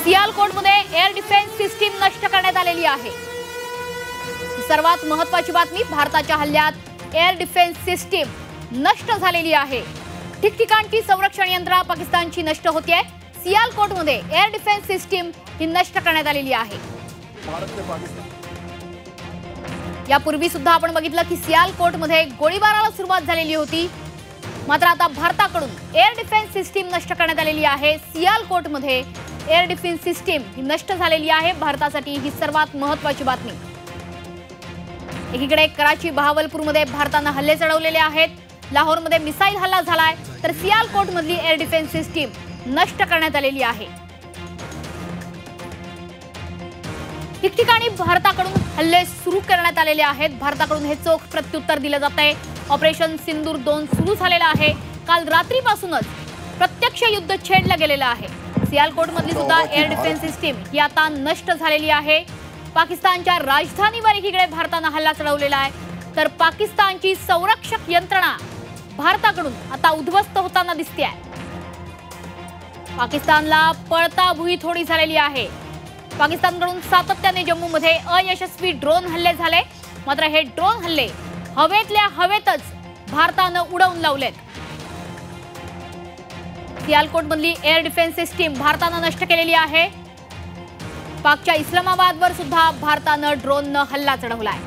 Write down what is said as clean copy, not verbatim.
सियालकोटमध्ये air defence system नष्ट करण्यात आलेली आहे। सर्वात महत्त्वाची बातमी, भारताच्या हल्ल्यात एअर डिफेन्स सिस्टीम नष्ट झालेली आहे। ठिकठिकाणची संरक्षण यंत्रणा पाकिस्तानची नष्ट होते। सियालकोटमध्ये एअर डिफेन्स सिस्टीम ही नष्ट करण्यात आलेली आहे। यापूर्वी सुद्धा आपण बघितलं की सियालकोटमध्ये गोळीबाराला सुरुवात झालेली होती, मात्र आता भारताकडून एअर डिफेन्स सिस्टीम नष्ट करण्यात आलेली आहे। सियालकोटमध्ये एअर डिफेन्स सिस्टीम ही नष्ट झालेली आहे। भारतासाठी ही सर्वात महत्त्वाची बातमी। एकीकडे कराची बहावलपूरमध्ये भारताने हल्ले चढवलेले आहेत, लाहोरमध्ये मिसाईल हल्ला झालाय, तर सियालकोटमधली एअर डिफेन्स सिस्टीम नष्ट करण्यात आलेली आहे। ठिकठिकाणी भारताकडून हल्ले सुरू करण्यात आलेले आहेत। भारताकडून हे चोख प्रत्युत्तर दिलं जात आहे। ऑपरेशन सिंदूर 2 सुरू झालेलं आहे। काल रात्रीपासूनच प्रत्यक्ष युद्ध छेडलं गेलेलं आहे। सियालकोटमधली सुद्धा एअर डिफेन्स सिस्टीम ही आता नष्ट झालेली आहे। पाकिस्तानच्या राजधानीवर एकीकडे भारताने हल्ला चढवलेला आहे, तर पाकिस्तानची संरक्षक यंत्रणा भारताकडून आता उद्ध्वस्त होताना दिसते आहे। पाकिस्तानला पळता भुई थोडी झालेली आहे। पाकिस्तानकडून सातत्याने जम्मूमध्ये अयशस्वी ड्रोन हल्ले झाले, मात्र हे ड्रोन हल्ले हवेतल्या हवेतच भारताने उडवून लावलेत। सियालकोटमधली एअर डिफेन्स सिस्टीम भारताने नष्ट केलेली आहे। पाकच्या इस्लामाबादवर सुद्धा भारताने ड्रोनने हल्ला चढवलाय।